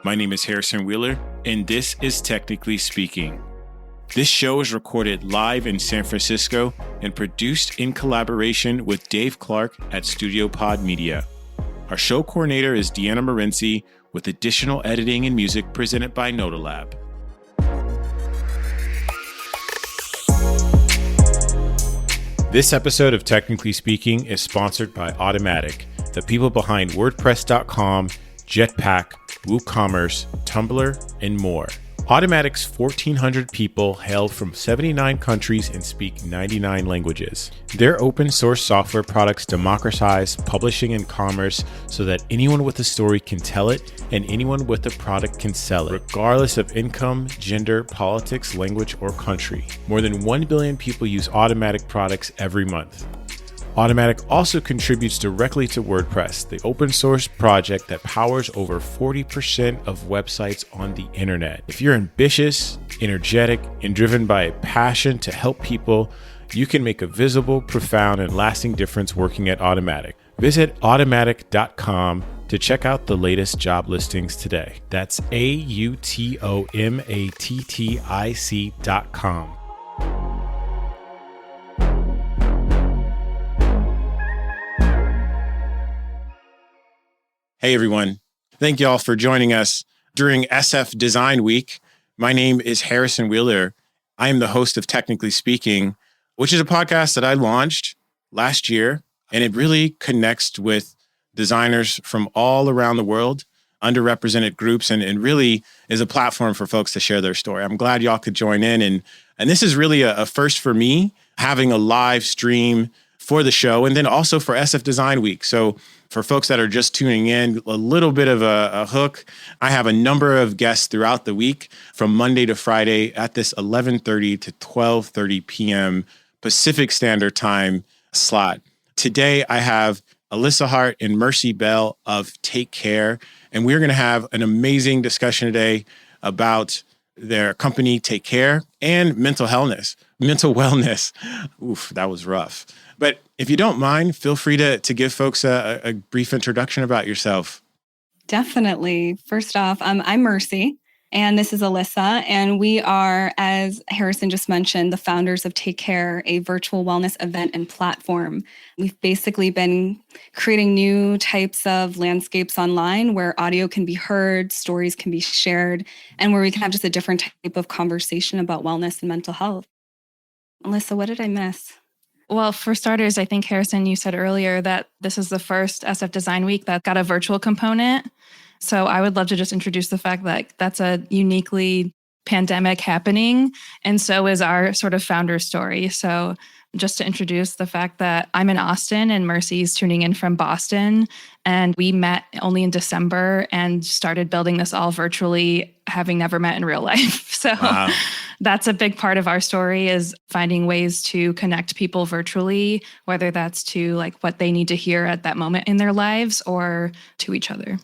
My name is Harrison Wheeler, and this is Technically Speaking. This show is recorded live in San Francisco and produced in collaboration with Dave Clark at Studio Pod Media. Our show coordinator is Deanna Morency, with additional editing and music presented by Nodalab. This episode of Technically Speaking is sponsored by Automatic, the people behind WordPress.com, Jetpack, WooCommerce, Tumblr, and more. Automatic's 1,400 people hail from 79 countries and speak 99 languages. Their open source software products democratize publishing and commerce so that anyone with a story can tell it and anyone with a product can sell it, regardless of income, gender, politics, language, or country. More than 1 billion people use Automatic products every month. Automatic also contributes directly to WordPress, the open source project that powers over 40% of websites on the internet. If you're ambitious, energetic, and driven by a passion to help people, you can make a visible, profound, and lasting difference working at Automatic. Visit automatic.com to check out the latest job listings today. That's AUTOMATTIC.com. Hey everyone, thank you all for joining us during SF Design Week. My name is Harrison Wheeler. I am the host of Technically Speaking, which is a podcast that I launched last year, and it really connects with designers from all around the world, underrepresented groups, and really is a platform for folks to share their story. I'm glad y'all could join in, and this is really a first for me, having a live stream for the show, and then also for SF Design Week. So for folks that are just tuning in, a little bit of a hook. I have a number of guests throughout the week from Monday to Friday at this 11:30 to 12:30 p.m. Pacific Standard Time slot. Today, I have Alyssa Hart and Mercy Bell of T4ke Care, and we're going to have an amazing discussion today about their company, T4ke Care, and mental wellness. Oof, that was rough. But if you don't mind, feel free to give folks a brief introduction about yourself. Definitely. First off, I'm Mercy, and this is Alyssa, and we are, as Harrison just mentioned, the founders of T4ke Care, a virtual wellness event and platform. We've basically been creating new types of landscapes online where audio can be heard, stories can be shared, and where we can have just a different type of conversation about wellness and mental health. Alyssa, what did I miss? Well, for starters, I think, Harrison, you said earlier that this is the first SF Design Week that got a virtual component. So I would love to just introduce the fact that that's a uniquely pandemic happening. And so is our sort of founder story. So just to introduce the fact that I'm in Austin and Mercy's tuning in from Boston. And we met only in December and started building this all virtually, having never met in real life. So wow. That's a big part of our story, is finding ways to connect people virtually, whether that's to like what they need to hear at that moment in their lives or to each other.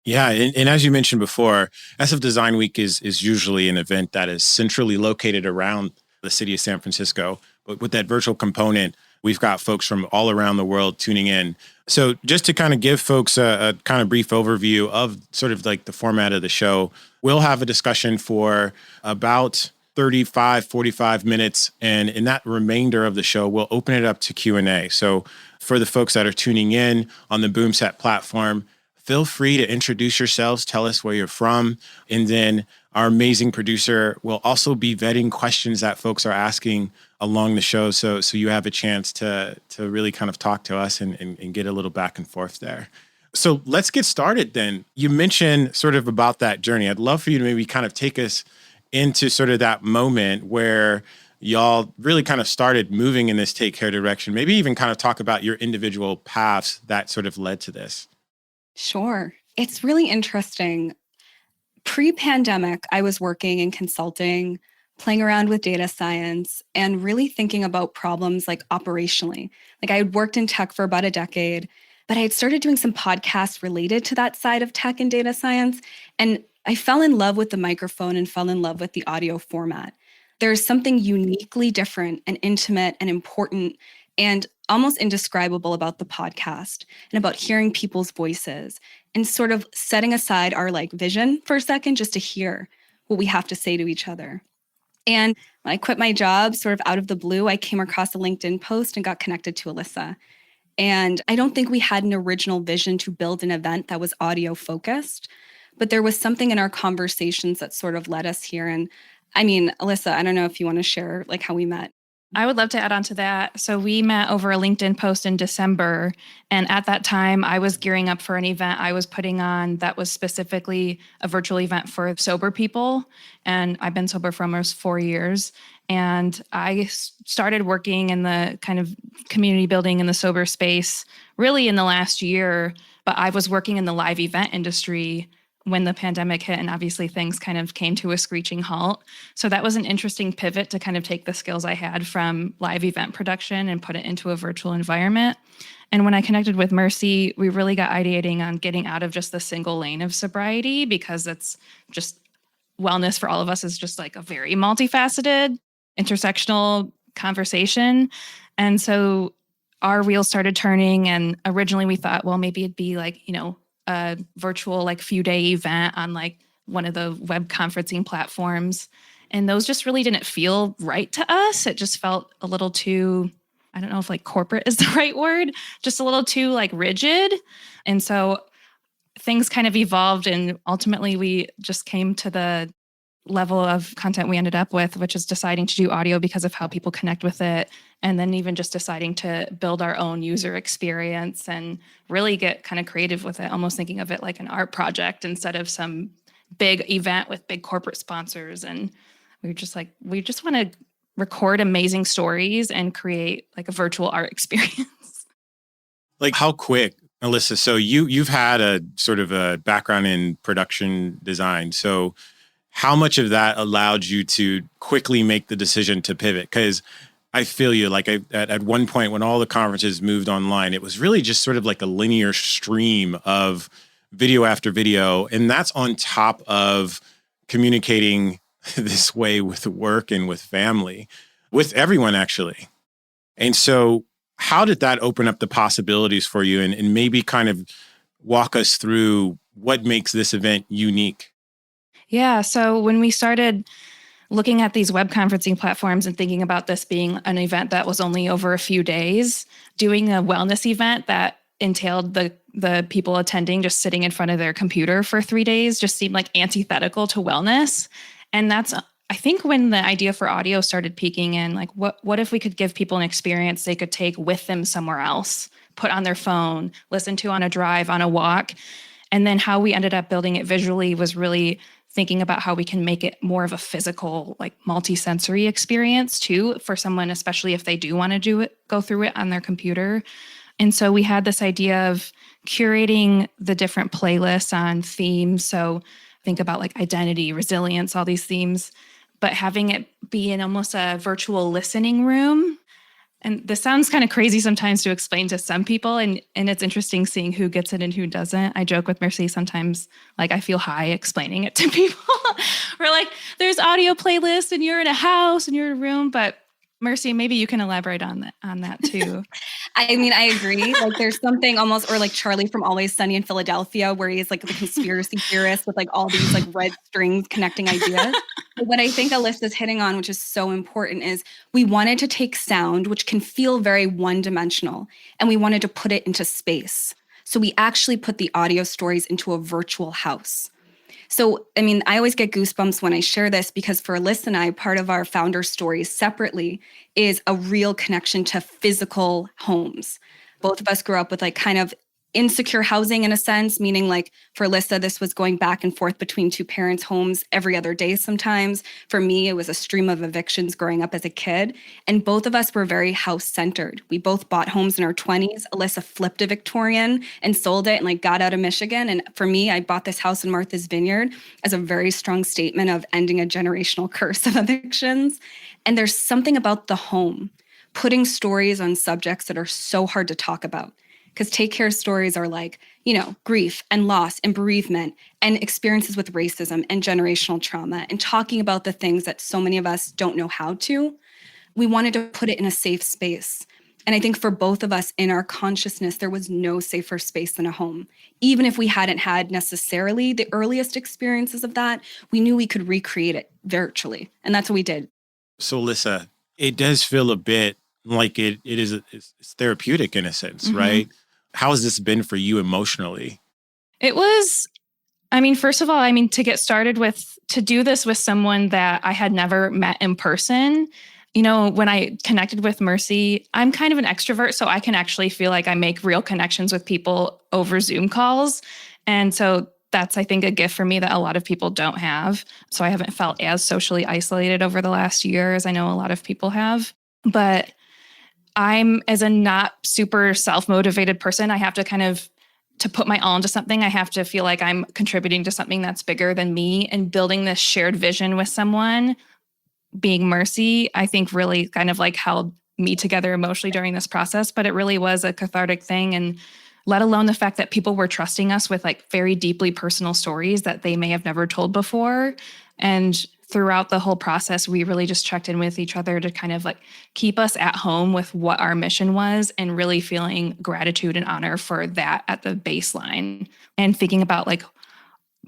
Yeah, and as you mentioned before, SF Design Week is usually an event that is centrally located around the city of San Francisco. But with that virtual component, we've got folks from all around the world tuning in. So just to kind of give folks a kind of brief overview of sort of like the format of the show, we'll have a discussion for about 35, 45 minutes. And in that remainder of the show, we'll open it up to Q&A. So for the folks that are tuning in on the Boomset platform, feel free to introduce yourselves, tell us where you're from, and then our amazing producer will also be vetting questions that folks are asking along the show, so you have a chance to really kind of talk to us and get a little back and forth there. So let's get started then. You mentioned sort of about that journey. I'd love for you to maybe kind of take us into sort of that moment where y'all really kind of started moving in this T4ke Care direction, maybe even kind of talk about your individual paths that sort of led to this. Sure. It's really interesting. Pre-pandemic, I was working in consulting, playing around with data science, and really thinking about problems like operationally. Like I had worked in tech for about a decade, but I had started doing some podcasts related to that side of tech and data science. And I fell in love with the microphone and fell in love with the audio format. There's something uniquely different and intimate and important and almost indescribable about the podcast and about hearing people's voices and sort of setting aside our like vision for a second just to hear what we have to say to each other. And when I quit my job, sort of out of the blue, I came across a LinkedIn post and got connected to Alyssa. And I don't think we had an original vision to build an event that was audio focused, but there was something in our conversations that sort of led us here. And I mean, Alyssa, I don't know if you want to share like how we met. I would love to add on to that. So we met over a LinkedIn post in December. And at that time, I was gearing up for an event I was putting on that was specifically a virtual event for sober people. And I've been sober for almost 4 years. And I started working in the kind of community building in the sober space really in the last year. But I was working in the live event industry when the pandemic hit, and obviously things kind of came to a screeching halt. So that was an interesting pivot to kind of take the skills I had from live event production and put it into a virtual environment. And when I connected with Mercy, we really got ideating on getting out of just the single lane of sobriety, because it's just wellness for all of us is just like a very multifaceted, intersectional conversation. And so our wheels started turning, and originally we thought, well, maybe it'd be like, a virtual like few day event on like one of the web conferencing platforms. And those just really didn't feel right to us. It just felt a little too, I don't know if like corporate is the right word, just a little too like rigid. And so things kind of evolved, and ultimately we just came to the level of content we ended up with, which is deciding to do audio because of how people connect with it. And then even just deciding to build our own user experience and really get kind of creative with it, almost thinking of it like an art project instead of some big event with big corporate sponsors. And we were just like, we just want to record amazing stories and create like a virtual art experience. Like how quick, Alyssa? So you've had a sort of a background in production design. So how much of that allowed you to quickly make the decision to pivot? Because I feel you, like at one point when all the conferences moved online, it was really just sort of like a linear stream of video after video. And that's on top of communicating this way with work and with family, with everyone actually. And so how did that open up the possibilities for you, and maybe kind of walk us through what makes this event unique? Yeah. So when we started looking at these web conferencing platforms and thinking about this being an event that was only over a few days, doing a wellness event that entailed the people attending just sitting in front of their computer for 3 days just seemed like antithetical to wellness. And that's, I think, when the idea for audio started peaking in, like, what if we could give people an experience they could take with them somewhere else, put on their phone, listen to on a drive, on a walk. And then how we ended up building it visually was really thinking about how we can make it more of a physical, like multi-sensory experience too, for someone, especially if they do want to go through it on their computer. And so we had this idea of curating the different playlists on themes. So think about like identity, resilience, all these themes, but having it be in almost a virtual listening room. And this sounds kind of crazy sometimes to explain to some people, and it's interesting seeing who gets it and who doesn't. I joke with Mercy sometimes, like I feel high explaining it to people. We're like, there's audio playlists and you're in a house and you're in a room, but Mercy, maybe you can elaborate on that too. I mean, I agree. Like there's something almost, or like Charlie from Always Sunny in Philadelphia, where he's like the conspiracy theorist with like all these like red strings connecting ideas. But what I think Alyssa's hitting on, which is so important, is we wanted to take sound, which can feel very one-dimensional, and we wanted to put it into space. So we actually put the audio stories into a virtual house. So, I mean, I always get goosebumps when I share this, because for Alyssa and I, part of our founder stories separately is a real connection to physical homes. Both of us grew up with like kind of insecure housing in a sense, meaning like for Alyssa, this was going back and forth between two parents' homes every other day sometimes. For me, it was a stream of evictions growing up as a kid. And both of us were very house-centered. We both bought homes in our 20s. Alyssa flipped a Victorian and sold it and like got out of Michigan. And for me, I bought this house in Martha's Vineyard as a very strong statement of ending a generational curse of evictions. And there's something about the home, putting stories on subjects that are so hard to talk about. Because Take Care stories are like, grief and loss and bereavement and experiences with racism and generational trauma, and talking about the things that so many of us don't know how to. We wanted to put it in a safe space. And I think for both of us in our consciousness, there was no safer space than a home. Even if we hadn't had necessarily the earliest experiences of that, we knew we could recreate it virtually. And that's what we did. So, Alyssa, it does feel a bit like it's therapeutic in a sense, right? How has this been for you emotionally? It was, first of all, to get started to do this with someone that I had never met in person. When I connected with Mercy, I'm kind of an extrovert, so I can actually feel like I make real connections with people over Zoom calls. And so that's, I think, a gift for me that a lot of people don't have. So I haven't felt as socially isolated over the last year as I know a lot of people have. But I'm, as a not super self-motivated person, I have to to put my all into something, I have to feel like I'm contributing to something that's bigger than me, and building this shared vision with someone, being Mercy, I think really kind of like held me together emotionally during this process. But it really was a cathartic thing. And let alone the fact that people were trusting us with like very deeply personal stories that they may have never told before. And throughout the whole process, we really just checked in with each other to kind of like keep us at home with what our mission was, and really feeling gratitude and honor for that at the baseline, and thinking about like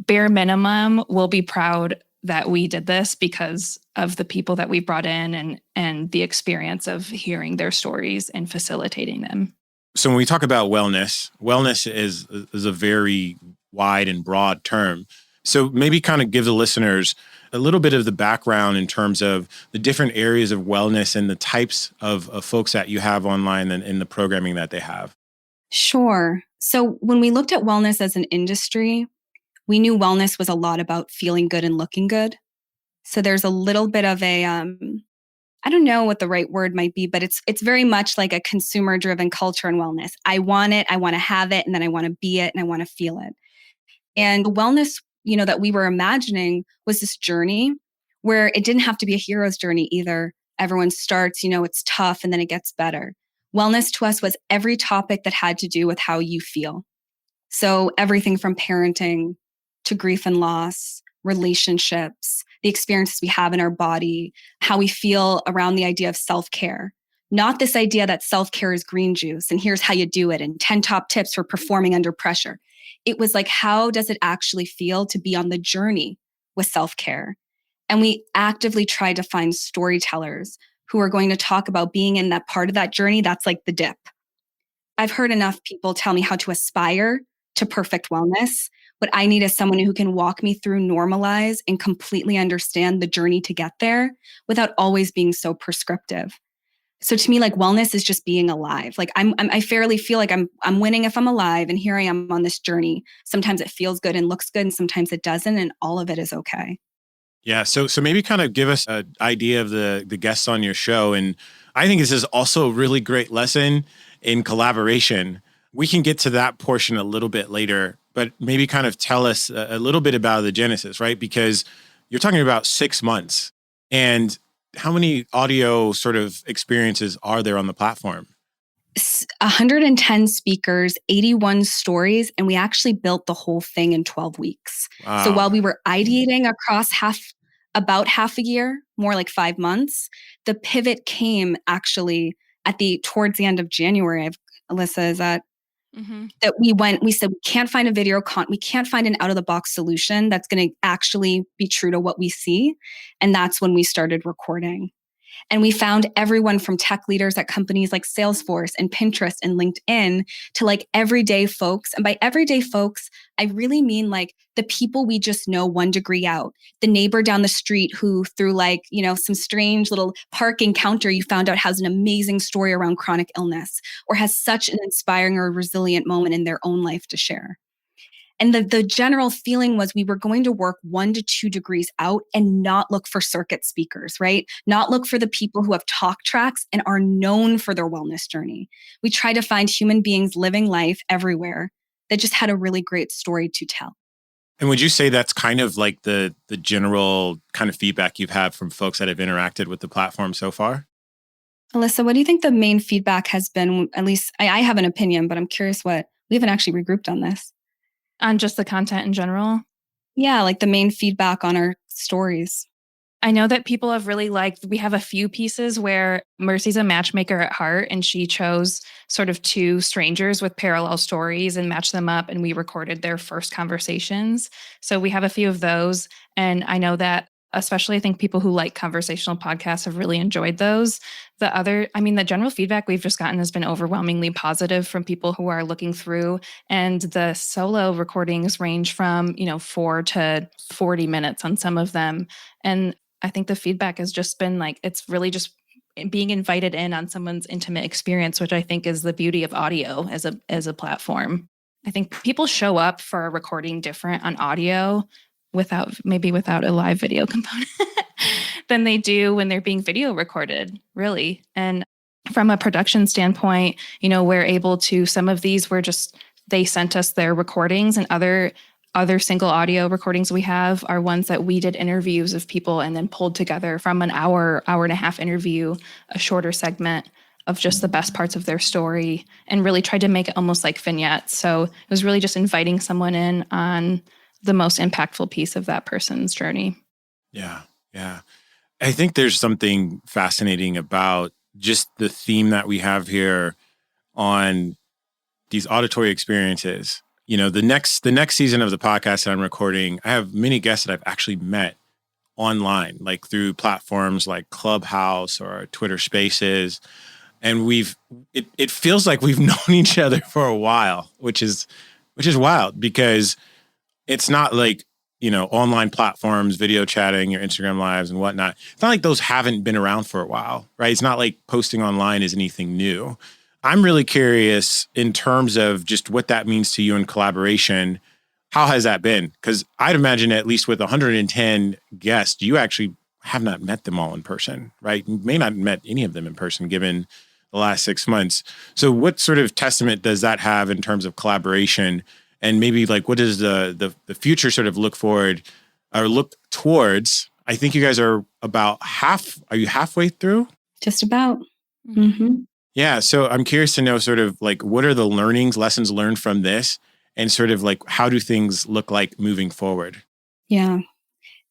bare minimum, we'll be proud that we did this because of the people that we brought in and the experience of hearing their stories and facilitating them. So when we talk about wellness is a very wide and broad term. So maybe kind of give the listeners a little bit of the background in terms of the different areas of wellness and the types of folks that you have online and in the programming that they have. Sure. So when we looked at wellness as an industry, we knew wellness was a lot about feeling good and looking good. So there's a little bit of a, I don't know what the right word might be, but it's very much like a consumer-driven culture in wellness. I want it, I want to have it, and then I want to be it, and I want to feel it. And the wellness, that we were imagining was this journey where it didn't have to be a hero's journey either. Everyone starts, it's tough, and then it gets better. Wellness to us was every topic that had to do with how you feel. So everything from parenting to grief and loss, relationships, the experiences we have in our body, how we feel around the idea of self-care. Not this idea that self-care is green juice and here's how you do it and 10 top tips for performing under pressure. It was like, how does it actually feel to be on the journey with self-care? And we actively tried to find storytellers who are going to talk about being in that part of that journey. That's like the dip. I've heard enough people tell me how to aspire to perfect wellness. What I need is someone who can walk me through, normalize, and completely understand the journey to get there without always being so prescriptive. So to me, like wellness is just being alive. Like I fairly feel like I'm winning if I'm alive, and here I am on this journey. Sometimes it feels good and looks good, and sometimes it doesn't, and all of it is okay. Yeah. So maybe kind of give us an idea of the guests on your show. And I think this is also a really great lesson in collaboration. We can get to that portion a little bit later, but maybe kind of tell us a little bit about the genesis, right? Because you're talking about 6 months. And how many audio sort of experiences are there on the platform? 110 speakers, 81 stories, and we actually built the whole thing in 12 weeks. Wow. So while we were ideating across about half a year, more like 5 months, the pivot came actually towards the end of January. Alyssa, is that we said, we can't find a we can't find an out of the box solution that's going to actually be true to what we see. And that's when we started recording. And we found everyone from tech leaders at companies like Salesforce and Pinterest and LinkedIn to like everyday folks. And by everyday folks, I really mean like the people we just know 1 degree out, the neighbor down the street who through like, some strange little park encounter you found out has an amazing story around chronic illness or has such an inspiring or resilient moment in their own life to share. And the general feeling was we were going to work 1 to 2 degrees out and not look for circuit speakers, right? Not look for the people who have talk tracks and are known for their wellness journey. We try to find human beings living life everywhere that just had a really great story to tell. And would you say that's kind of like the general kind of feedback you've had from folks that have interacted with the platform so far? Alyssa, what do you think the main feedback has been? At least I have an opinion, but I'm curious we haven't actually regrouped on this. On just the content in general? Yeah, like the main feedback on our stories. I know that people have really liked, we have a few pieces where Mercy's a matchmaker at heart, and she chose sort of two strangers with parallel stories and matched them up, and we recorded their first conversations. So we have a few of those. And I know that especially I think people who like conversational podcasts have really enjoyed those. The general feedback we've just gotten has been overwhelmingly positive from people who are looking through. And the solo recordings range from, 4 to 40 minutes on some of them. And I think the feedback has just been like, it's really just being invited in on someone's intimate experience, which I think is the beauty of audio as a platform. I think people show up for a recording different on audio without a live video component than they do when they're being video recorded, really. And from a production standpoint, we're able to, some of these were just, they sent us their recordings, and other single audio recordings we have are ones that we did interviews of people and then pulled together from an hour and a half interview, a shorter segment of just the best parts of their story, and really tried to make it almost like vignettes. So it was really just inviting someone in on the most impactful piece of that person's journey. Yeah. Yeah. I think there's something fascinating about just the theme that we have here on these auditory experiences. The next season of the podcast that I'm recording, I have many guests that I've actually met online, like through platforms like Clubhouse or Twitter Spaces. And it feels like we've known each other for a while, which is wild, because it's not like, online platforms, video chatting, your Instagram lives and whatnot. It's not like those haven't been around for a while, right? It's not like posting online is anything new. I'm really curious in terms of just what that means to you in collaboration. How has that been? Because I'd imagine at least with 110 guests, you actually have not met them all in person, right? You may not have met any of them in person given the last 6 months. So what sort of testament does that have in terms of collaboration? And maybe like, what does the future sort of look forward or look towards? I think you guys are are you halfway through? Just about. Mm-hmm. Yeah. So I'm curious to know sort of like, what are the lessons learned from this? And sort of like, how do things look like moving forward? Yeah.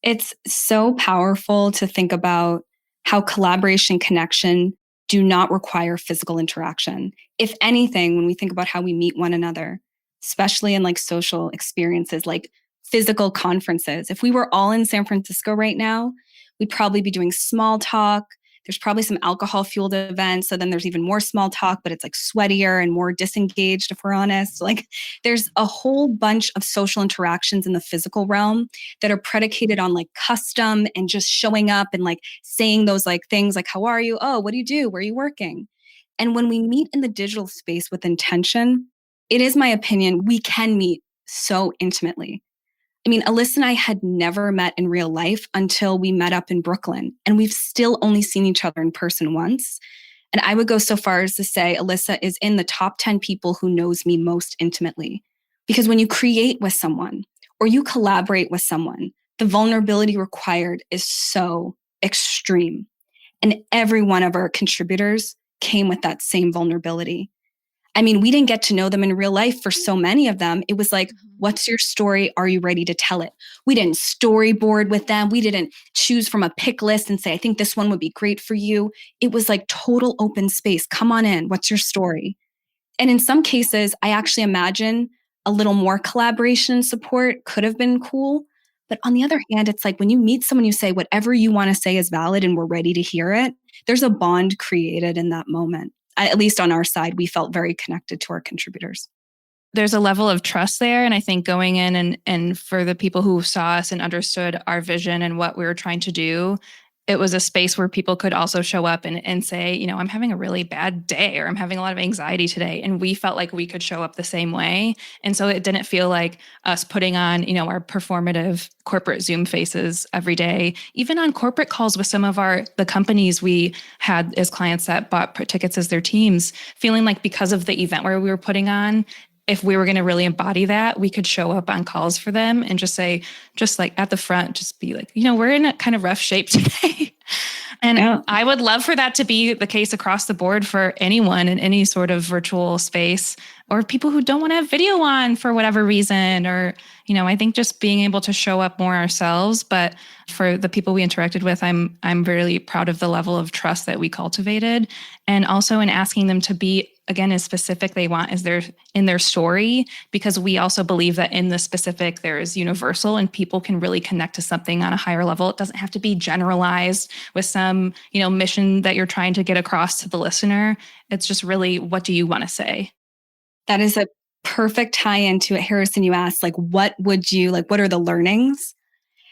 It's so powerful to think about how collaboration, connection do not require physical interaction. If anything, when we think about how we meet one another, especially in like social experiences, like physical conferences, if we were all in San Francisco right now, we'd probably be doing small talk. There's probably some alcohol-fueled events. So then there's even more small talk, but it's like sweatier and more disengaged, if we're honest. Like there's a whole bunch of social interactions in the physical realm that are predicated on like custom and just showing up and like saying those like things like, how are you? Oh, what do you do? Where are you working? And when we meet in the digital space with intention, it is my opinion, we can meet so intimately. I mean, Alyssa and I had never met in real life until we met up in Brooklyn, and we've still only seen each other in person once. And I would go so far as to say Alyssa is in the top 10 people who knows me most intimately. Because when you create with someone or you collaborate with someone, the vulnerability required is so extreme. And every one of our contributors came with that same vulnerability. I mean, we didn't get to know them in real life for so many of them. It was like, what's your story? Are you ready to tell it? We didn't storyboard with them. We didn't choose from a pick list and say, I think this one would be great for you. It was like total open space. Come on in. What's your story? And in some cases, I actually imagine a little more collaboration and support could have been cool. But on the other hand, it's like when you meet someone, you say, whatever you want to say is valid and we're ready to hear it. There's a bond created in that moment. At least on our side, we felt very connected to our contributors. There's a level of trust there. And I think going in and for the people who saw us and understood our vision and what we were trying to do, it was a space where people could also show up and say, I'm having a really bad day, or I'm having a lot of anxiety today. And we felt like we could show up the same way. And so it didn't feel like us putting on, our performative corporate Zoom faces every day, even on corporate calls with some of the companies we had as clients that bought tickets as their teams, feeling like because of the event where we were putting on, if we were going to really embody that, we could show up on calls for them and just say, just like at the front, just be like, we're in a kind of rough shape today. And Yeah. I would love for that to be the case across the board for anyone in any sort of virtual space, or people who don't want to have video on for whatever reason. Or, I think just being able to show up more ourselves. But for the people we interacted with, I'm really proud of the level of trust that we cultivated. And also in asking them to be, again, as specific they want as in their story, because we also believe that in the specific there is universal and people can really connect to something on a higher level. It doesn't have to be generalized with some, mission that you're trying to get across to the listener. It's just really, what do you want to say? That is a perfect tie into it, Harrison. You asked, what are the learnings?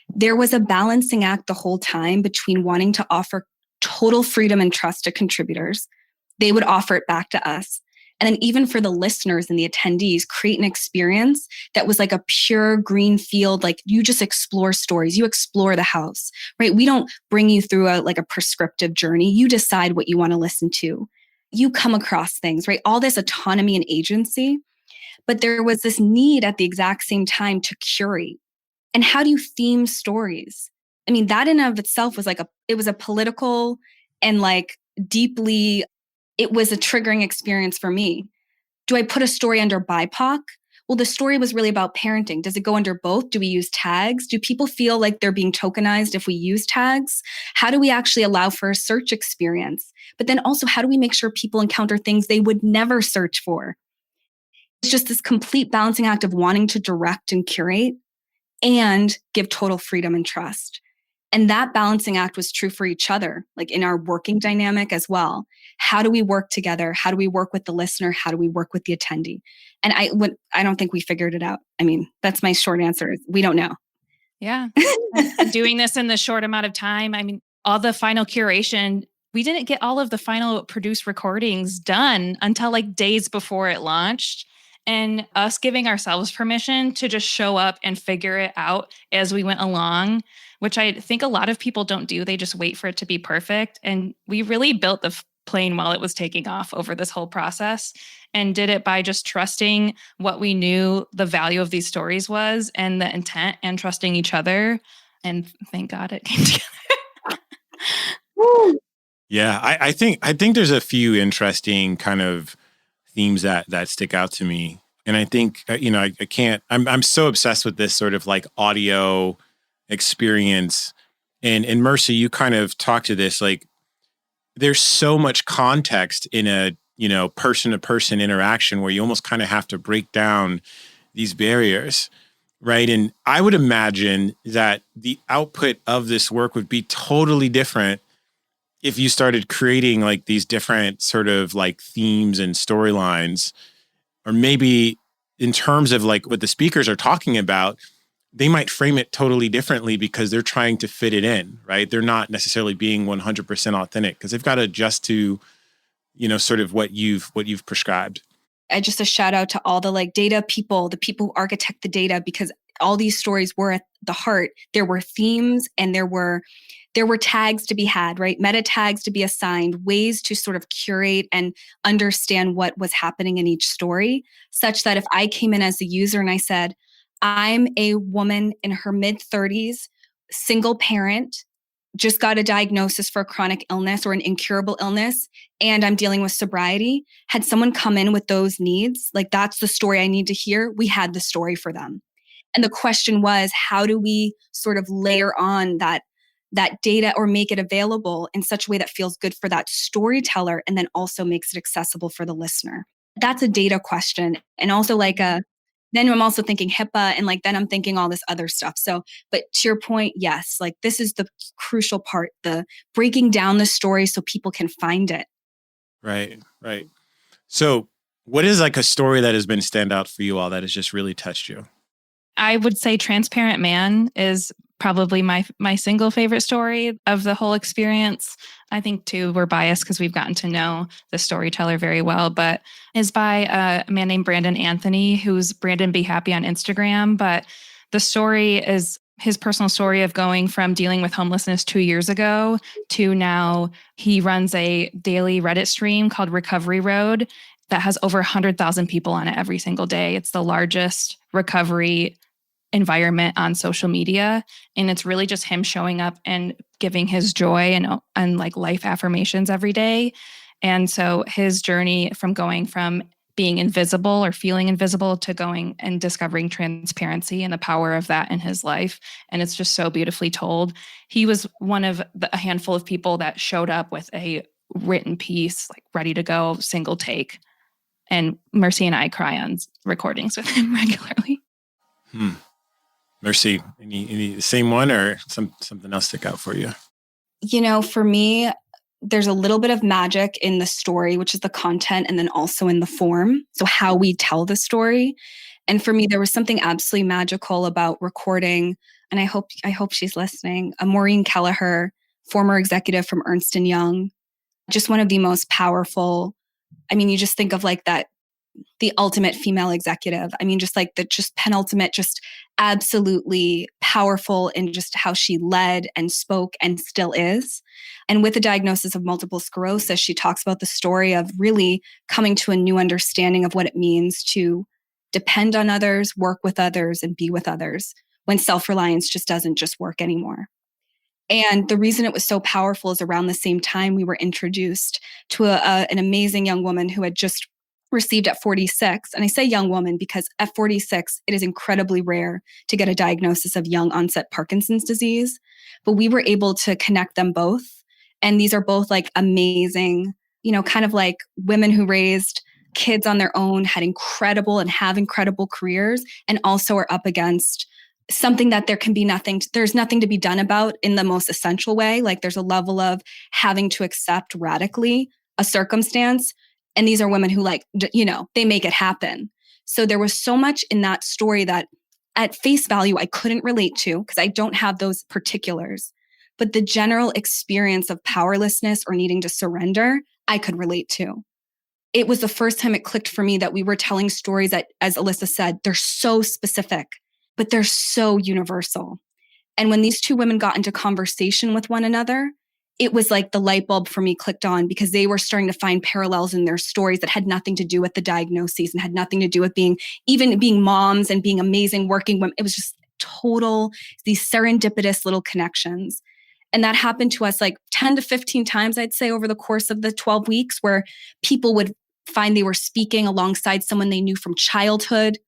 There was a balancing act the whole time between wanting to offer total freedom and trust to contributors. They would offer it back to us. And then even for the listeners and the attendees, create an experience that was like a pure green field. Like, you just explore stories, you explore the house, right? We don't bring you through a prescriptive journey. You decide what you want to listen to. You come across things, right? All this autonomy and agency. But there was this need at the exact same time to curate. And how do you theme stories? I mean, that in and of itself was it was a political and deeply, it was a triggering experience for me. Do I put a story under BIPOC? Well, the story was really about parenting. Does it go under both? Do we use tags? Do people feel like they're being tokenized if we use tags? How do we actually allow for a search experience? But then also, how do we make sure people encounter things they would never search for? It's just this complete balancing act of wanting to direct and curate and give total freedom and trust. And that balancing act was true for each other, in our working dynamic as well. How do we work together? How do we work with the listener? How do we work with the attendee? And I don't think we figured it out. I mean, that's my short answer. We don't know. Yeah. And doing this in the short amount of time. I mean, all the final curation, we didn't get all of the final produced recordings done until days before it launched. And us giving ourselves permission to just show up and figure it out as we went along, which I think a lot of people don't do. They just wait for it to be perfect. And we really built the plane while it was taking off over this whole process, and did it by just trusting what we knew the value of these stories was and the intent, and trusting each other. And thank God it came together. Yeah, I think there's a few interesting kind of themes that stick out to me. And I think, I can't, I'm so obsessed with this sort of audio experience. And Mercy, you kind of talk to this, there's so much context in a, person to person interaction where you almost kind of have to break down these barriers. Right. And I would imagine that the output of this work would be totally different if you started creating these different sort of themes and storylines, or maybe in terms of what the speakers are talking about, they might frame it totally differently because they're trying to fit it in, right? They're not necessarily being 100% authentic because they've got to adjust to, sort of what you've prescribed. Just a shout out to all the data people, the people who architect the data, because all these stories were at the heart. There were themes and there were tags to be had, right? Meta tags to be assigned, ways to sort of curate and understand what was happening in each story, such that if I came in as a user and I said, I'm a woman in her mid-30s, single parent, just got a diagnosis for a chronic illness or an incurable illness, and I'm dealing with sobriety. Had someone come in with those needs, that's the story I need to hear, we had the story for them. And the question was, how do we sort of layer on that data or make it available in such a way that feels good for that storyteller and then also makes it accessible for the listener? That's a data question. And also then I'm also thinking HIPAA and then I'm thinking all this other stuff. So, but to your point, yes, this is the crucial part, the breaking down the story so people can find it. Right. So what is a story that has been standout for you all that has just really touched you? I would say Transparent Man is probably my single favorite story of the whole experience. I think too, we're biased because we've gotten to know the storyteller very well, but is by a man named Brandon Anthony, who's Brandon Be Happy on Instagram. But the story is his personal story of going from dealing with homelessness 2 years ago to now he runs a daily Reddit stream called Recovery Road that has over 100,000 people on it every single day. It's the largest recovery environment on social media. And it's really just him showing up and giving his joy and like life affirmations every day. And so his journey from going from being invisible or feeling invisible to going and discovering transparency and the power of that in his life. And it's just so beautifully told. He was one of a handful of people that showed up with a written piece, like ready to go, single take. And Mercy and I cry on recordings with him regularly. Mercy, any same one or something else stick out for you? For me, there's a little bit of magic in the story, which is the content, and then also in the form. So how we tell the story. And for me, there was something absolutely magical about recording. And I hope she's listening. Maureen Kelleher, former executive from Ernst & Young, just one of the most powerful. You just think of like that, the ultimate female executive. Just like the penultimate, just absolutely powerful in just how she led and spoke and still is. And with the diagnosis of multiple sclerosis, she talks about the story of really coming to a new understanding of what it means to depend on others, work with others, and be with others when self-reliance just doesn't just work anymore. And the reason it was so powerful is around the same time we were introduced to an amazing young woman who had just received at 46. And I say young woman because at 46, it is incredibly rare to get a diagnosis of young onset Parkinson's disease. But we were able to connect them both. And these are both like amazing, kind of like women who raised kids on their own, had incredible and have incredible careers, and also are up against something that there's nothing to be done about in the most essential way. Like there's a level of having to accept radically a circumstance. And these are women who they make it happen. So there was so much in that story that at face value, I couldn't relate to because I don't have those particulars. But the general experience of powerlessness or needing to surrender, I could relate to. It was the first time it clicked for me that we were telling stories that, as Alyssa said, they're so specific, but they're so universal. And when these two women got into conversation with one another, it was like the light bulb for me clicked on because they were starting to find parallels in their stories that had nothing to do with the diagnoses and had nothing to do with being moms and being amazing working women. It was just total, these serendipitous little connections. And that happened to us like 10 to 15 times, I'd say, over the course of the 12 weeks where people would find they were speaking alongside someone they knew from childhood.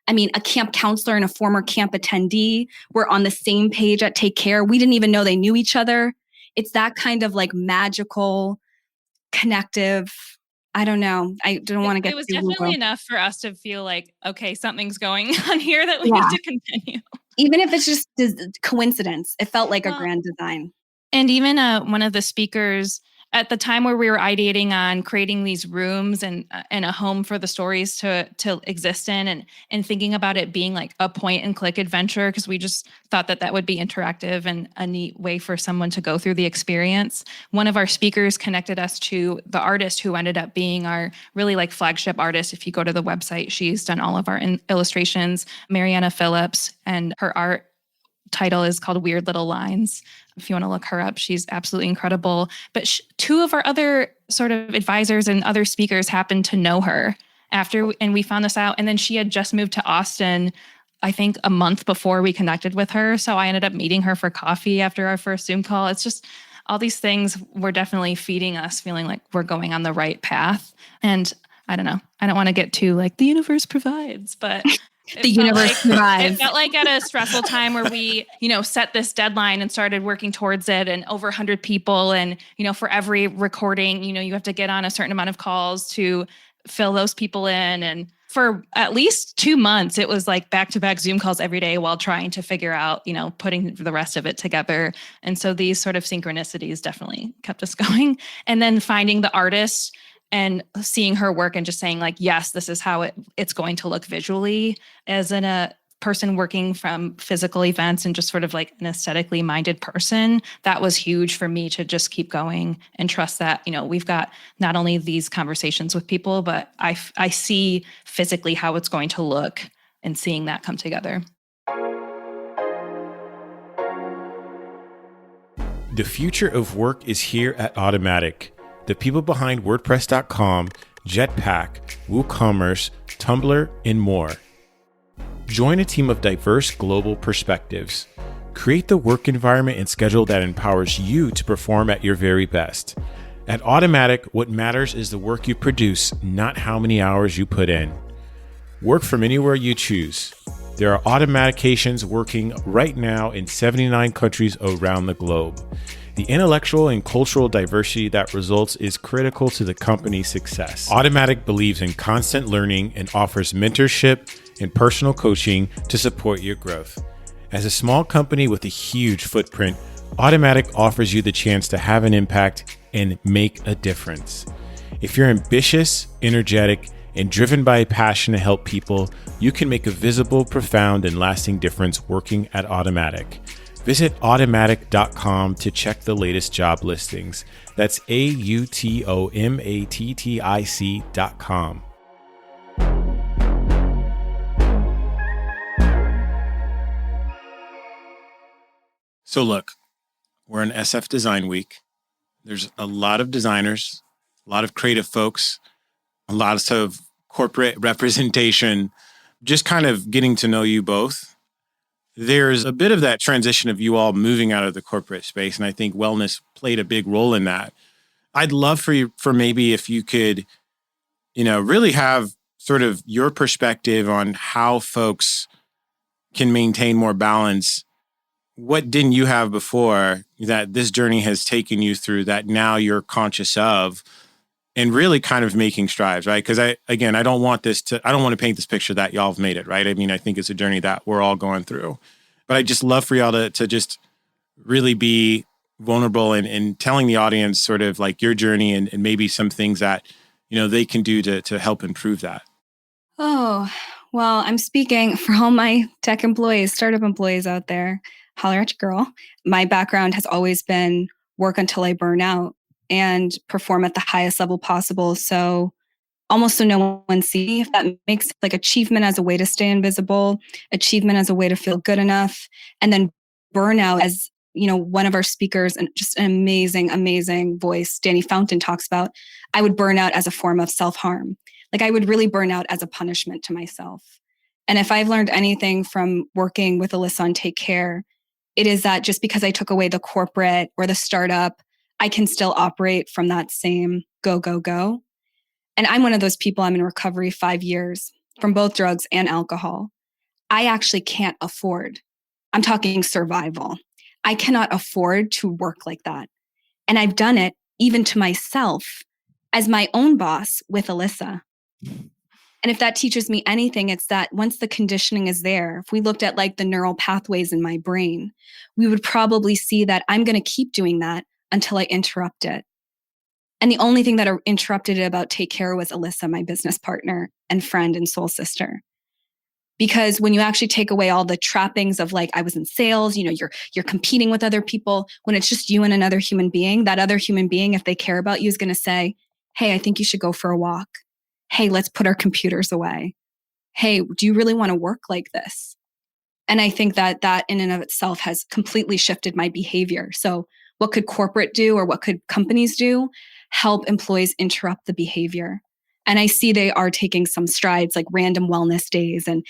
A camp counselor and a former camp attendee were on the same page at Take Care. We didn't even know they knew each other. It's that kind of like magical, connective. I don't know. I don't want to get. It was definitely enough for us to feel like, okay, something's going on here that we need to continue. Even if it's just coincidence, it felt like a grand design. And even one of the speakers at the time where we were ideating on creating these rooms and a home for the stories to exist in and thinking about it being like a point and click adventure, because we just thought that would be interactive and a neat way for someone to go through the experience. One of our speakers connected us to the artist who ended up being our really like flagship artist. If you go to the website, she's done all of our illustrations, Mariana Phillips, and her art title is called Weird Little Lines. If you want to look her up, she's absolutely incredible. But two of our other sort of advisors and other speakers happened to know her and we found this out. And then she had just moved to Austin, I think a month before we connected with her. So I ended up meeting her for coffee after our first Zoom call. It's just all these things were definitely feeding us feeling like we're going on the right path. And I don't know. I don't want to get too like the universe provides, but the universe provides. It felt like at a stressful time where we, set this deadline and started working towards it, and over 100 people. And, for every recording, you have to get on a certain amount of calls to fill those people in. And for at least 2 months, it was like back-to-back Zoom calls every day while trying to figure out, putting the rest of it together. And so these sort of synchronicities definitely kept us going. And then finding the artist and seeing her work and just saying like, yes, this is how it's going to look visually, as in a person working from physical events and just sort of like an aesthetically minded person. That was huge for me to just keep going and trust that, we've got not only these conversations with people, but I see physically how it's going to look and seeing that come together. The future of work is here at Automatic. The people behind WordPress.com, Jetpack, WooCommerce, Tumblr, and more. Join a team of diverse global perspectives. Create the work environment and schedule that empowers you to perform at your very best. At Automatic, what matters is the work you produce, not how many hours you put in. Work from anywhere you choose. There are automatications working right now in 79 countries around the globe. The intellectual and cultural diversity that results is critical to the company's success. Automatic believes in constant learning and offers mentorship and personal coaching to support your growth. As a small company with a huge footprint, Automatic offers you the chance to have an impact and make a difference. If you're ambitious, energetic, and driven by a passion to help people, you can make a visible, profound, and lasting difference working at Automatic. Visit automatic.com to check the latest job listings. That's AUTOMATTIC.com. So look, we're in SF Design Week. There's a lot of designers, a lot of creative folks, a lot of corporate representation, just kind of getting to know you both. There's a bit of that transition of you all moving out of the corporate space, and I think wellness played a big role in that. I'd love for maybe if you could, really have sort of your perspective on how folks can maintain more balance. What didn't you have before that this journey has taken you through that now you're conscious of and really kind of making strides, right? Because I don't want to paint this picture that y'all have made it, right? I mean, I think it's a journey that we're all going through. But I just love for y'all to just really be vulnerable and telling the audience sort of like your journey and maybe some things that, they can do to help improve that. Oh, well, I'm speaking for all my tech employees, startup employees out there. Holler at your girl. My background has always been work until I burn out and perform at the highest level possible. So almost so no one sees, if that makes like achievement as a way to stay invisible, achievement as a way to feel good enough, and then burnout as, one of our speakers and just an amazing, amazing voice, Danny Fountain, talks about, I would burn out as a form of self-harm. Like I would really burn out as a punishment to myself. And if I've learned anything from working with Alyssa on Take Care, it is that just because I took away the corporate or the startup, I can still operate from that same go, go, go. And I'm one of those people, I'm in recovery 5 years from both drugs and alcohol. I actually can't afford, I'm talking survival. I cannot afford to work like that. And I've done it even to myself as my own boss with Alyssa. And if that teaches me anything, it's that once the conditioning is there, if we looked at like the neural pathways in my brain, we would probably see that I'm going to keep doing that until I interrupt it. And the only thing that interrupted it about Take Care was Alyssa, my business partner and friend and soul sister. Because when you actually take away all the trappings of like, I was in sales, you're competing with other people, when it's just you and another human being, that other human being, if they care about you, is going to say, hey, I think you should go for a walk. Hey, let's put our computers away. Hey, do you really want to work like this? And I think that in and of itself has completely shifted my behavior. So what could corporate do or what could companies do? Help employees interrupt the behavior. And I see they are taking some strides like random wellness days and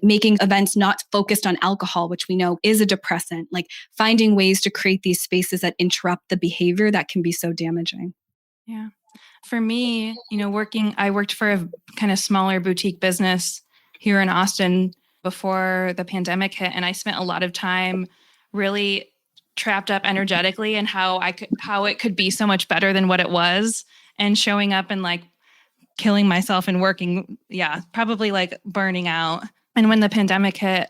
making events not focused on alcohol, which we know is a depressant, like finding ways to create these spaces that interrupt the behavior that can be so damaging. Yeah. For me, I worked for a kind of smaller boutique business here in Austin before the pandemic hit. And I spent a lot of time really trapped up energetically and how it could be so much better than what it was, and showing up and like killing myself and working. Yeah, probably like burning out. And when the pandemic hit,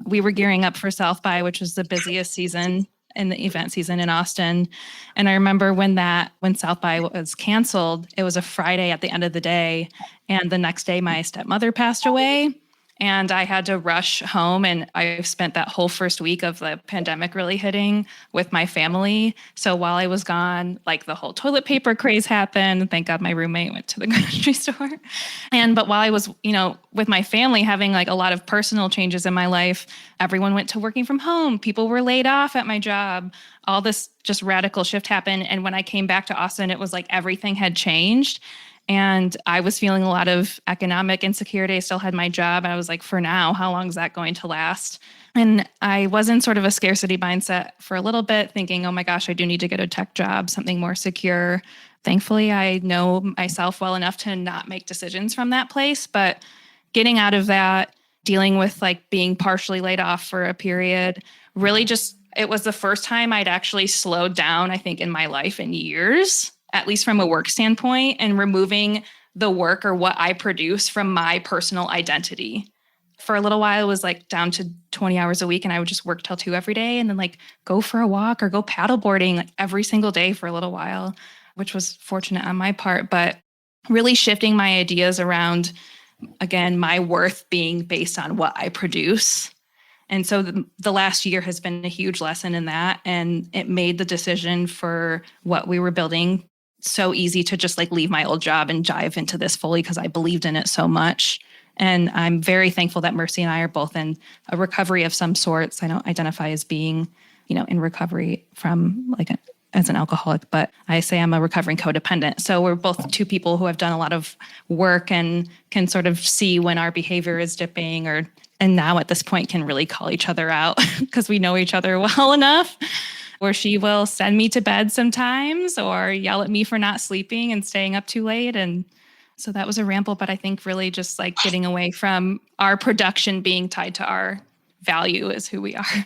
we were gearing up for South by, which was the busiest season in the event season in Austin. And I remember when South by was canceled, it was a Friday at the end of the day. And the next day my stepmother passed away. And I had to rush home, and I spent that whole first week of the pandemic really hitting with my family. So while I was gone, like the whole toilet paper craze happened. Thank God my roommate went to the grocery store. But while I was, with my family having like a lot of personal changes in my life, everyone went to working from home. People were laid off at my job. All this just radical shift happened. And when I came back to Austin, it was like everything had changed. And I was feeling a lot of economic insecurity. I still had my job. I was like, for now, how long is that going to last? And I was in sort of a scarcity mindset for a little bit, thinking, oh my gosh, I do need to get a tech job, something more secure. Thankfully, I know myself well enough to not make decisions from that place. But getting out of that, dealing with like being partially laid off for a period, really just, it was the first time I'd actually slowed down, I think, in my life in years, at least from a work standpoint, and removing the work or what I produce from my personal identity. For a little while, it was like down to 20 hours a week, and I would just work till 2 every day and then like go for a walk or go paddleboarding like every single day for a little while, which was fortunate on my part, but really shifting my ideas around, again, my worth being based on what I produce. And so the last year has been a huge lesson in that. And it made the decision for what we were building so easy to just like leave my old job and dive into this fully because I believed in it so much. And I'm very thankful that Mercy and I are both in a recovery of some sorts. I don't identify as being, in recovery from as an alcoholic, but I say I'm a recovering codependent. So we're both two people who have done a lot of work and can sort of see when our behavior is dipping and now at this point can really call each other out because we know each other well enough where she will send me to bed sometimes or yell at me for not sleeping and staying up too late. And so that was a ramble, but I think really just like getting away from our production being tied to our value as who we are.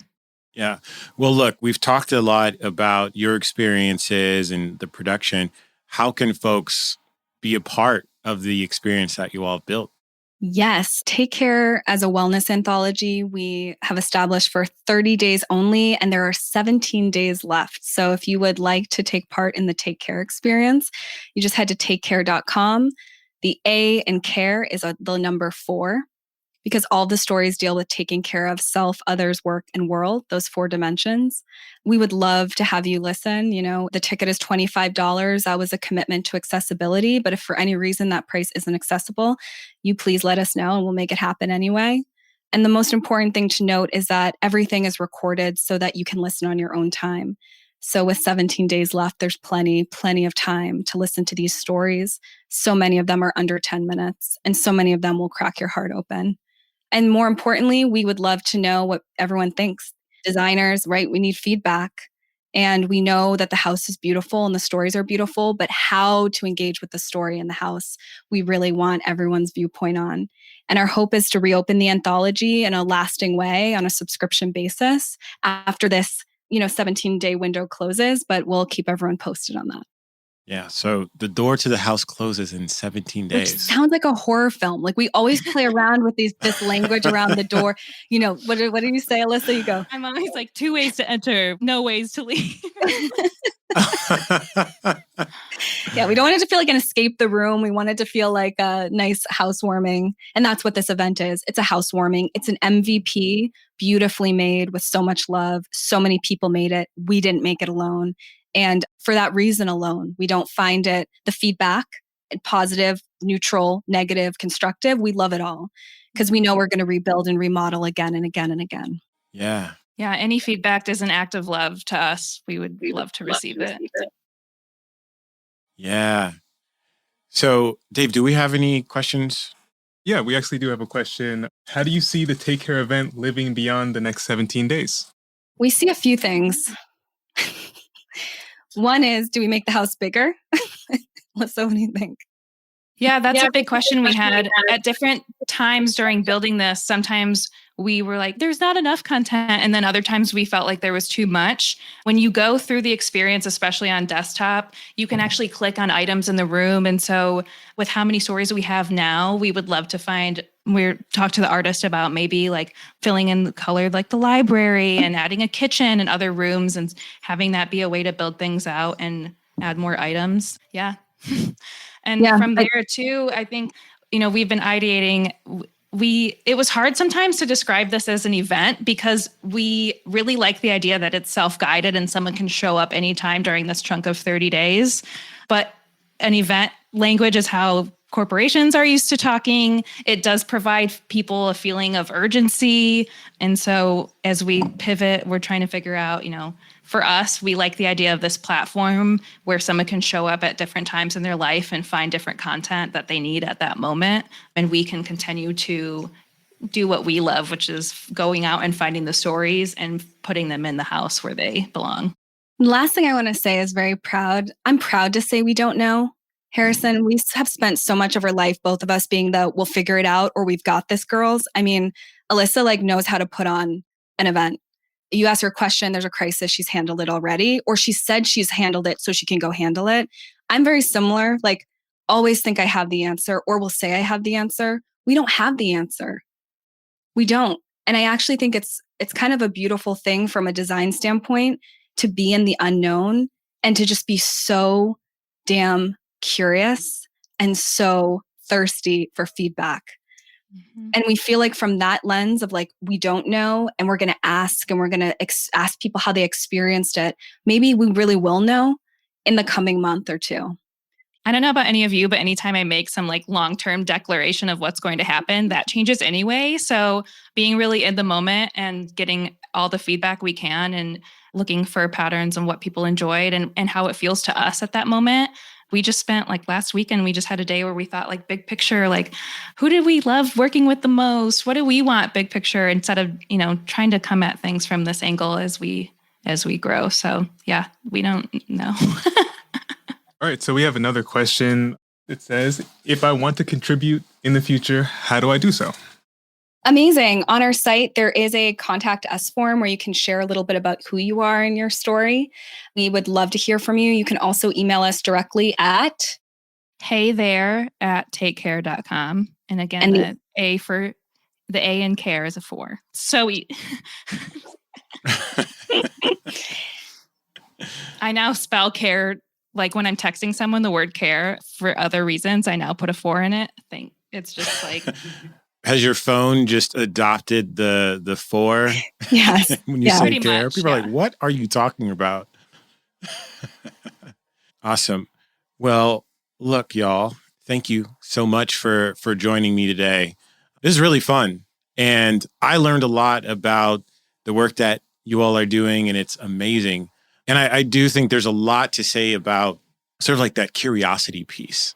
Yeah. Well, look, we've talked a lot about your experiences and the production. How can folks be a part of the experience that you all built? Yes, Take Care as a wellness anthology, we have established for 30 days only, and there are 17 days left. So if you would like to take part in the Take Care experience, you just head to takecare.com. The A in care is the number 4, because all the stories deal with taking care of self, others, work, and world, those 4 dimensions. We would love to have you listen. The ticket is $25. That was a commitment to accessibility. But if for any reason that price isn't accessible, you please let us know and we'll make it happen anyway. And the most important thing to note is that everything is recorded so that you can listen on your own time. So with 17 days left, there's plenty of time to listen to these stories. So many of them are under 10 minutes, and so many of them will crack your heart open. And more importantly, we would love to know what everyone thinks. Designers, right? We need feedback. And we know that the house is beautiful and the stories are beautiful, but how to engage with the story in the house, we really want everyone's viewpoint on. And our hope is to reopen the anthology in a lasting way on a subscription basis after this, 17-day window closes, but we'll keep everyone posted on that. Yeah. So the door to the house closes in 17 days. Which sounds like a horror film. Like we always play around with this language around the door. What do you say, Alyssa? You go. I'm always like 2 ways to enter, no ways to leave. Yeah, we don't want it to feel like an escape the room. We want it to feel like a nice housewarming. And that's what this event is. It's a housewarming. It's an MVP, beautifully made with so much love. So many people made it. We didn't make it alone. And for that reason alone, we don't find it, the feedback, positive, neutral, negative, constructive. We love it all because we know we're going to rebuild and remodel again and again and again. Yeah. Yeah. Any feedback is an act of love to us. We would love to receive it. Yeah. So, Dave, do we have any questions? Yeah, we actually do have a question. How do you see the Take Care event living beyond the next 17 days? We see a few things. One is, do we make the house bigger? Alyssa, what do you think? Yeah, that's a big question we had at different times during building this. Sometimes we were like, there's not enough content. And then other times we felt like there was too much. When you go through the experience, especially on desktop, you can actually click on items in the room. And so with how many stories we have now, we would love to talk to the artist about maybe like filling in the color, like the library and adding a kitchen and other rooms and having that be a way to build things out and add more items. Yeah. And from there too, I think, we've been ideating. It was hard sometimes to describe this as an event because we really like the idea that it's self-guided and someone can show up anytime during this chunk of 30 days. But an event language is how corporations are used to talking. It does provide people a feeling of urgency. And so as we pivot, we're trying to figure out, for us, we like the idea of this platform where someone can show up at different times in their life and find different content that they need at that moment. And we can continue to do what we love, which is going out and finding the stories and putting them in the house where they belong. Last thing I want to say is very proud. I'm proud to say we don't know. Harrison, we have spent so much of our life, both of us being the we'll figure it out or we've got this girls. I mean, Alyssa knows how to put on an event. You ask her a question, there's a crisis, she's handled it already, or she said she's handled it so she can go handle it. I'm very similar, always think I have the answer or will say I have the answer. We don't have the answer. We don't. And I actually think it's kind of a beautiful thing from a design standpoint to be in the unknown and to just be so damn curious and so thirsty for feedback. Mm-hmm. And we feel from that lens of we don't know and we're going to ask and we're going to ask people how they experienced it. Maybe we really will know in the coming month or two. I don't know about any of you, but anytime I make some long-term declaration of what's going to happen, that changes anyway. So being really in the moment and getting all the feedback we can and looking for patterns and what people enjoyed and how it feels to us at that moment. We just spent last weekend, we just had a day where we thought big picture, who did we love working with the most? What do we want big picture instead of, trying to come at things from this angle as we grow. So yeah, we don't know. All right, so we have another question. It says, if I want to contribute in the future, how do I do so? Amazing. On our site, there is a contact us form where you can share a little bit about who you are in your story. We would love to hear from you. You can also email us directly at heythere@takecare.com. And again, the A in care is a 4. So I now spell care. When I'm texting someone, the word care for other reasons, I now put a 4 in it. I think it's just Has your phone just adopted the 4? Yes. When you say care, much, people are what are you talking about? Awesome. Well, look, y'all, thank you so much for joining me today. This is really fun. And I learned a lot about the work that you all are doing, and it's amazing. And I do think there's a lot to say about sort of that curiosity piece,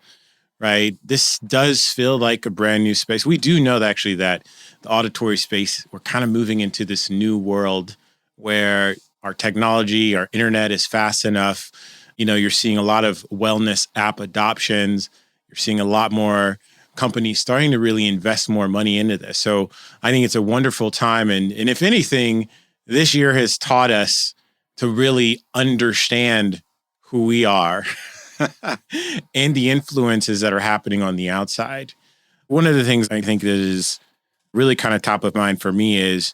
right? This does feel like a brand new space. We do know that actually that the auditory space, we're kind of moving into this new world where our technology, our internet is fast enough. You're seeing a lot of wellness app adoptions. You're seeing a lot more companies starting to really invest more money into this. So I think it's a wonderful time. And if anything, this year has taught us to really understand who we are and the influences that are happening on the outside. One of the things I think that is really kind of top of mind for me is,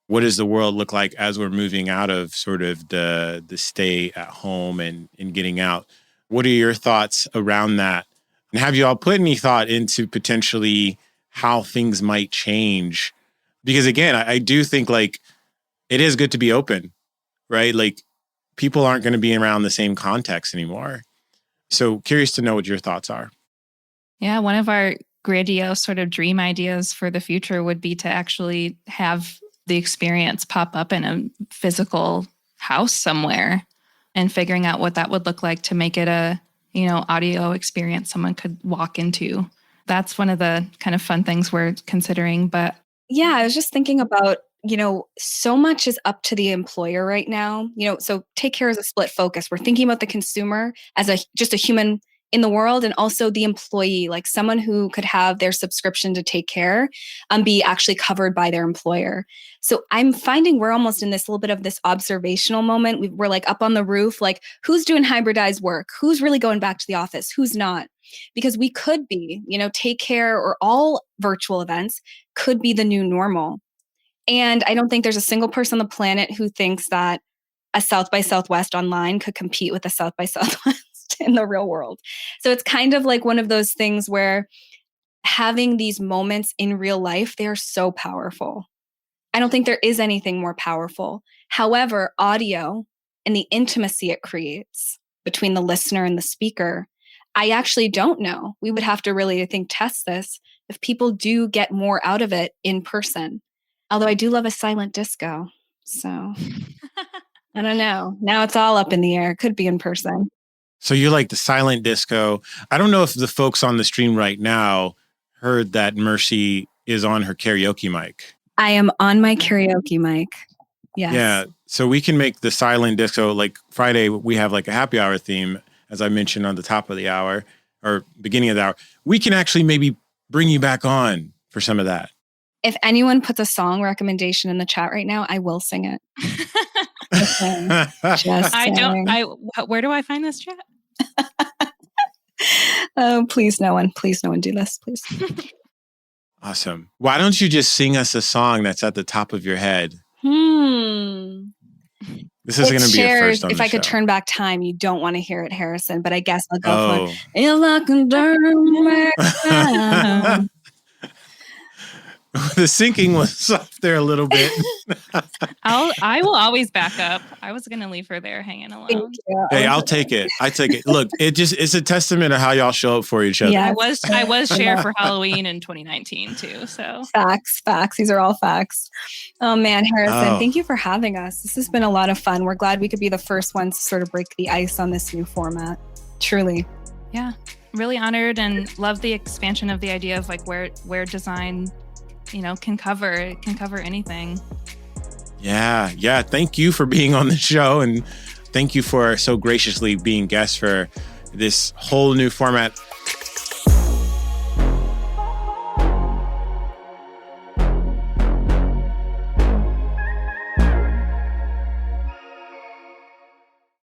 what does the world look like as we're moving out of sort of the stay at home and getting out? What are your thoughts around that? And have you all put any thought into potentially how things might change? Because again, I do think it is good to be open, right? People aren't going to be around the same context anymore. So curious to know what your thoughts are. Yeah, one of our grandiose sort of dream ideas for the future would be to actually have the experience pop up in a physical house somewhere and figuring out what that would look like to make it a, audio experience someone could walk into. That's one of the kind of fun things we're considering. But yeah, I was just thinking about, so much is up to the employer right now. So Take Care is a split focus. We're thinking about the consumer as just a human in the world, and also the employee, someone who could have their subscription to Take Care be actually covered by their employer. So I'm finding we're almost in this little bit of this observational moment. We're up on the roof, who's doing hybridized work? Who's really going back to the office? Who's not? Because we could be, Take Care or all virtual events could be the new normal. And I don't think there's a single person on the planet who thinks that a South by Southwest online could compete with a South by Southwest in the real world. So it's kind of one of those things where having these moments in real life, they are so powerful. I don't think there is anything more powerful. However, audio and the intimacy it creates between the listener and the speaker, I actually don't know. We would have to really, I think, test this if people do get more out of it in person. Although I do love a silent disco. So I don't know. Now it's all up in the air. Could be in person. So you're like the silent disco. I don't know if the folks on the stream right now heard that Mercy is on her karaoke mic. I am on my karaoke mic. Yes. Yeah. So we can make the silent disco, like Friday, we have like a happy hour theme, as I mentioned on the top of the hour or beginning of the hour. We can actually maybe bring you back on for some of that. If anyone puts a song recommendation in the chat right now, I will sing it. Just saying. Where do I find this chat? Oh, please no one do this, please. Awesome. Why don't you just sing us a song that's at the top of your head? This is going to be a first on if the I show. Could turn back time, you don't want to hear it, Harrison, but I guess I'll go for If I Could Turn Back Time. The syncing was off there a little bit. I will always back up. I was going to leave her there hanging alone. Hey, I'll take it. I take it. Look, it's a testament of how y'all show up for each other. Yeah, I was Cher for Halloween in 2019 too. So facts. These are all facts. Oh man, Harrison, thank you for having us. This has been a lot of fun. We're glad we could be the first ones to sort of break the ice on this new format. Truly. Yeah, really honored and love the expansion of the idea of like where design, can cover anything. Yeah. Thank you for being on the show, and thank you for so graciously being guests for this whole new format.